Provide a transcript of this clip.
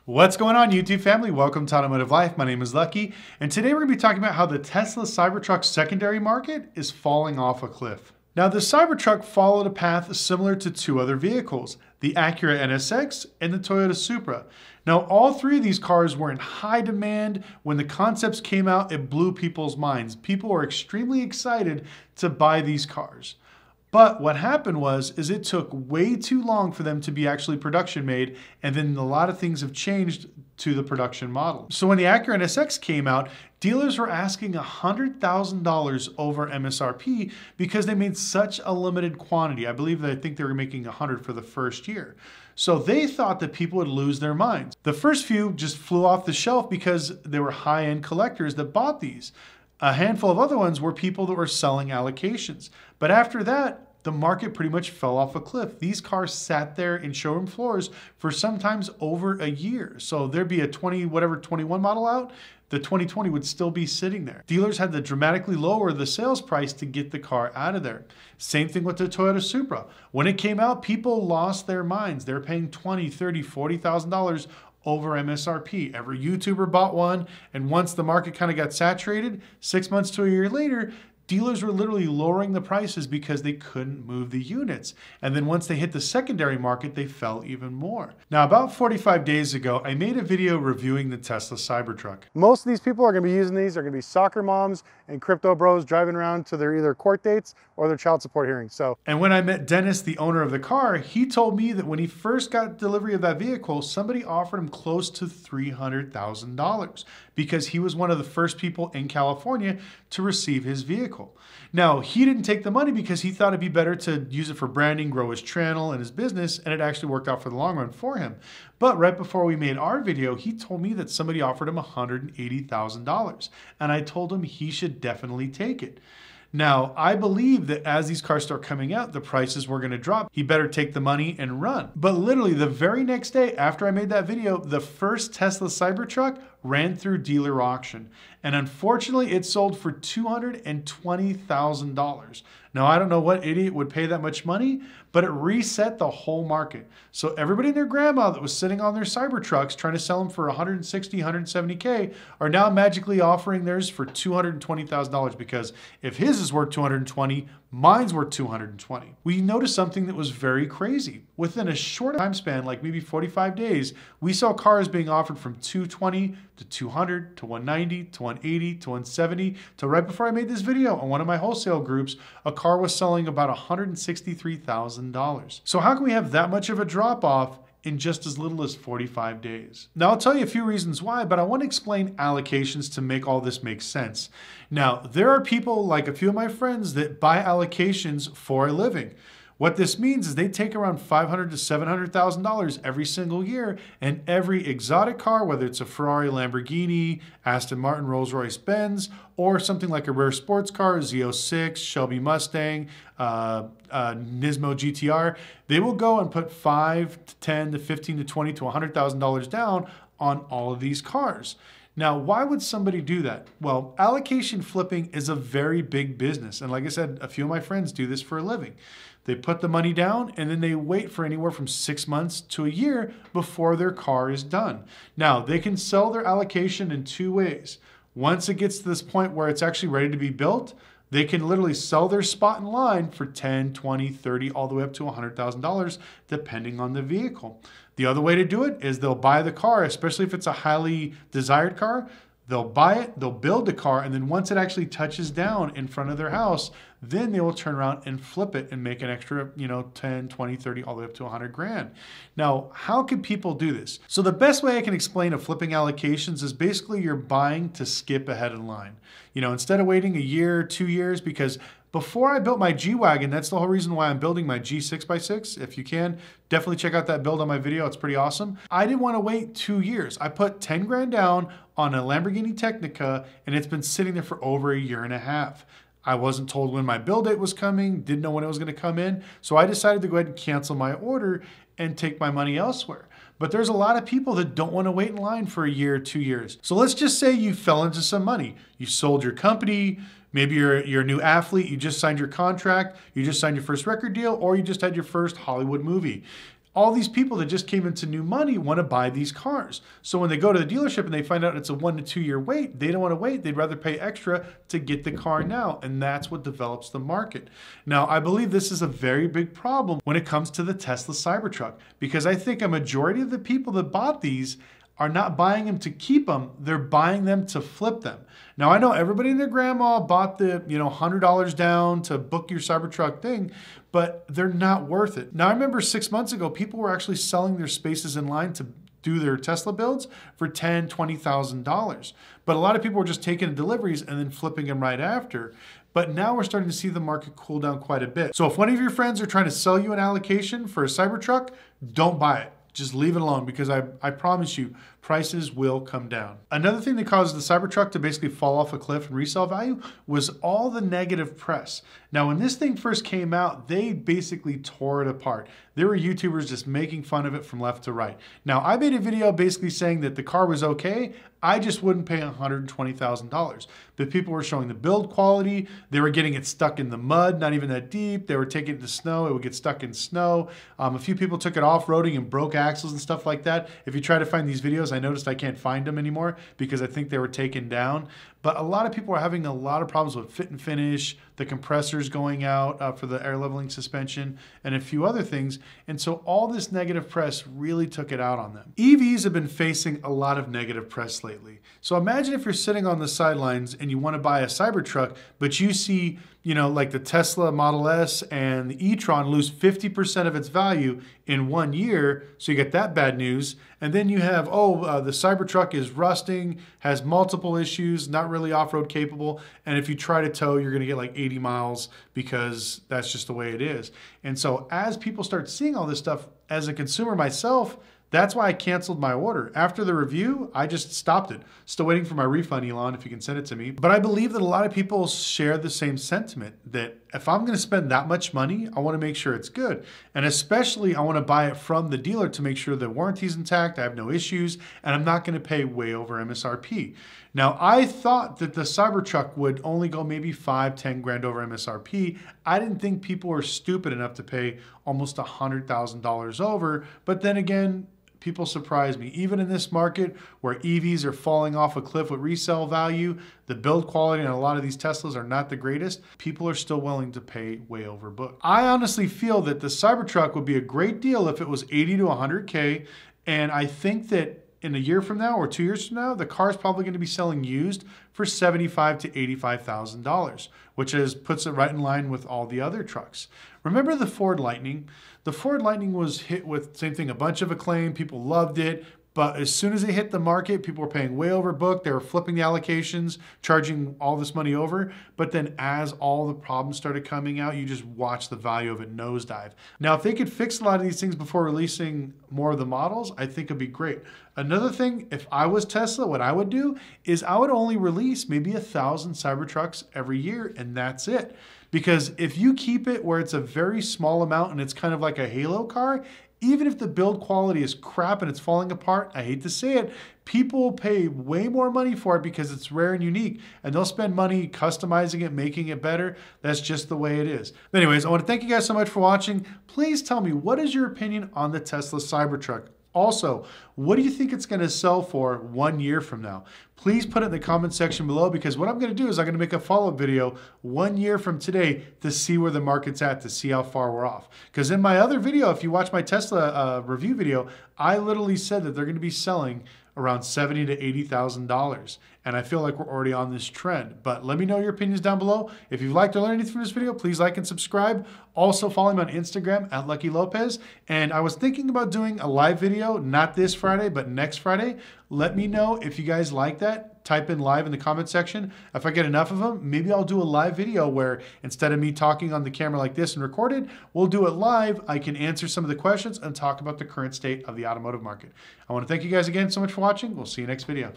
What's going on, YouTube family? Welcome to Automotive Life. My name is Lucky, and today we're going to be talking about how the Tesla Cybertruck secondary market is falling off a cliff. Now, the Cybertruck followed a path similar to two other vehicles, the Acura NSX and the Toyota Supra. Now, all three of these cars were in high demand. When the concepts came out, it blew people's minds. People were extremely excited to buy these cars. But what happened was it took way too long for them to be actually production made, and then a lot of things have changed to the production model. So when the Acura NSX came out, dealers were asking $100,000 over MSRP because they made such a limited quantity. I think they were making 100 for the first year. So they thought that people would lose their minds. The first few just flew off the shelf because they were high-end collectors that bought these. A handful of other ones were people that were selling allocations. But after that, the market pretty much fell off a cliff. These cars sat there in showroom floors for sometimes over a year. So there'd be a 21 model out, the 2020 would still be sitting there. Dealers had to dramatically lower the sales price to get the car out of there. Same thing with the Toyota Supra. When it came out, people lost their minds. They're paying $20,000, $30,000, $40,000 over MSRP. Every YouTuber bought one, and once the market kind of got saturated, 6 months to a year later, dealers were literally lowering the prices because they couldn't move the units. And then once they hit the secondary market, they fell even more. Now, about 45 days ago, I made a video reviewing the Tesla Cybertruck. Most of these people are going to be using these. They're going to be soccer moms and crypto bros driving around to their either court dates or their child support hearings. And when I met Dennis, the owner of the car, he told me that when he first got delivery of that vehicle, somebody offered him close to $300,000 because he was one of the first people in California to receive his vehicle. Now, he didn't take the money because he thought it'd be better to use it for branding, grow his channel and his business, and it actually worked out for the long run for him. But right before we made our video, he told me that somebody offered him $180,000, and I told him he should definitely take it. Now, I believe that as these cars start coming out, the prices were going to drop. He better take the money and run. But literally the very next day after I made that video, the first Tesla Cybertruck ran through dealer auction. And unfortunately, it sold for $220,000. Now, I don't know what idiot would pay that much money, but it reset the whole market. So everybody and their grandma that was sitting on their Cybertrucks trying to sell them for 160, 170K are now magically offering theirs for $220,000 because if his is worth 220, mine's worth 220. We noticed something that was very crazy. Within a short time span, like maybe 45 days, we saw cars being offered from 220 to 200 to 190 to 180 to 170 to right before I made this video on one of my wholesale groups, a car was selling about $163,000. So how can we have that much of a drop off in just as little as 45 days? Now, I'll tell you a few reasons why, but I want to explain allocations to make all this make sense. Now, there are people like a few of my friends that buy allocations for a living. What this means is they take around $500,000 to $700,000 every single year, and every exotic car, whether it's a Ferrari, Lamborghini, Aston Martin, Rolls-Royce, Benz, or something like a rare sports car, Z06, Shelby Mustang, Nismo GTR, they will go and put $5,000 to $10,000 to $15,000 to $20,000 to $100,000 down on all of these cars. Now, why would somebody do that? Well, allocation flipping is a very big business. And like I said, a few of my friends do this for a living. They put the money down and then they wait for anywhere from 6 months to a year before their car is done. Now, they can sell their allocation in two ways. Once it gets to this point where it's actually ready to be built, they can literally sell their spot in line for $10,000, $20,000, $30,000, all the way up to $100,000, depending on the vehicle. The other way to do it is they'll buy the car, especially if it's a highly desired car. They'll buy it, they'll build the car, and then once it actually touches down in front of their house, then they will turn around and flip it and make an extra, 10, 20, 30, all the way up to 100 grand. Now, how can people do this? So the best way I can explain of flipping allocations is basically you're buying to skip ahead in line. Instead of waiting a year, 2 years, because before I built my G-Wagon, that's the whole reason why I'm building my G6x6. If you can, definitely check out that build on my video. It's pretty awesome. I didn't want to wait 2 years. I put 10 grand down on a Lamborghini Technica, and it's been sitting there for over a year and a half. I wasn't told when my build date was coming, didn't know when it was going to come in, so I decided to go ahead and cancel my order and take my money elsewhere. But there's a lot of people that don't want to wait in line for a year, 2 years. So let's just say you fell into some money. You sold your company, maybe you're a new athlete, you just signed your contract, you just signed your first record deal, or you just had your first Hollywood movie. all these people that just came into new money want to buy these cars. So when they go to the dealership and they find out it's a 1 to 2 year wait, they don't want to wait. They'd rather pay extra to get the car now. And that's what develops the market. Now, I believe this is a very big problem when it comes to the Tesla Cybertruck, because I think a majority of the people that bought these are not buying them to keep them, they're buying them to flip them. Now, I know everybody and their grandma bought the $100 down to book your Cybertruck thing, but they're not worth it. Now, I remember 6 months ago, people were actually selling their spaces in line to do their Tesla builds for $10,000, $20,000. But a lot of people were just taking deliveries and then flipping them right after. But now we're starting to see the market cool down quite a bit. So if one of your friends are trying to sell you an allocation for a Cybertruck, don't buy it. Just leave it alone, because I promise you, prices will come down. Another thing that caused the Cybertruck to basically fall off a cliff in resale value was all the negative press. Now, when this thing first came out, they basically tore it apart. There were YouTubers just making fun of it from left to right. Now, I made a video basically saying that the car was okay. I just wouldn't pay $120,000. But people were showing the build quality. They were getting it stuck in the mud, not even that deep. They were taking it to snow. It would get stuck in snow. A few people took it off-roading and broke axles and stuff like that. If you try to find these videos, I noticed I can't find them anymore because I think they were taken down. But a lot of people are having a lot of problems with fit and finish, the compressors going out for the air leveling suspension, and a few other things. And so all this negative press really took it out on them. EVs have been facing a lot of negative press lately. So imagine if you're sitting on the sidelines and you want to buy a Cybertruck, but you see, like the Tesla Model S and the e-tron lose 50% of its value in 1 year. So you get that bad news. And then you have, the Cybertruck is rusting, has multiple issues, not really off-road capable. And if you try to tow, you're going to get like 80 miles because that's just the way it is. And so as people start seeing all this stuff, as a consumer myself, that's why I canceled my order. After the review, I just stopped it. Still waiting for my refund, Elon, if you can send it to me. But I believe that a lot of people share the same sentiment, that if I'm gonna spend that much money, I wanna make sure it's good. And especially I wanna buy it from the dealer to make sure the warranty's intact, I have no issues, and I'm not gonna pay way over MSRP. Now, I thought that the Cybertruck would only go maybe 5, 10 grand over MSRP. I didn't think people were stupid enough to pay almost $100,000 over, but then again, people surprise me. Even in this market where EVs are falling off a cliff with resale value, the build quality on a lot of these Teslas are not the greatest, people are still willing to pay way over book. I honestly feel that the Cybertruck would be a great deal if it was 80 to 100K, and I think that in a year from now or 2 years from now, the car is probably going to be selling used for $75,000 to $85,000, which puts it right in line with all the other trucks. Remember the Ford Lightning? The Ford Lightning was hit with, same thing, a bunch of acclaim. People loved it. But as soon as they hit the market, people were paying way over book. They were flipping the allocations, charging all this money over. But then as all the problems started coming out, you just watch the value of it nosedive. Now, if they could fix a lot of these things before releasing more of the models, I think it'd be great. Another thing, if I was Tesla, what I would do is I would only release maybe 1,000 Cybertrucks every year, and that's it. Because if you keep it where it's a very small amount and it's kind of like a halo car, even if the build quality is crap and it's falling apart, I hate to say it, people will pay way more money for it because it's rare and unique, and they'll spend money customizing it, making it better. That's just the way it is. But anyways, I want to thank you guys so much for watching. Please tell me, what is your opinion on the Tesla Cybertruck? Also, what do you think it's going to sell for 1 year from now? Please put it in the comment section below, because what I'm going to do is I'm going to make a follow-up video 1 year from today to see where the market's at, to see how far we're off. Because in my other video, if you watch my Tesla review video, I literally said that they're going to be selling around $70,000 to $80,000. And I feel like we're already on this trend. But let me know your opinions down below. If you've liked or learned anything from this video, please like and subscribe. Also follow me on Instagram at Lucky Lopez. And I was thinking about doing a live video, not this Friday, but next Friday. Let me know if you guys like that. Type in live in the comment section. If I get enough of them, maybe I'll do a live video where instead of me talking on the camera like this and recorded, we'll do it live. I can answer some of the questions and talk about the current state of the automotive market. I want to thank you guys again so much for watching. We'll see you next video.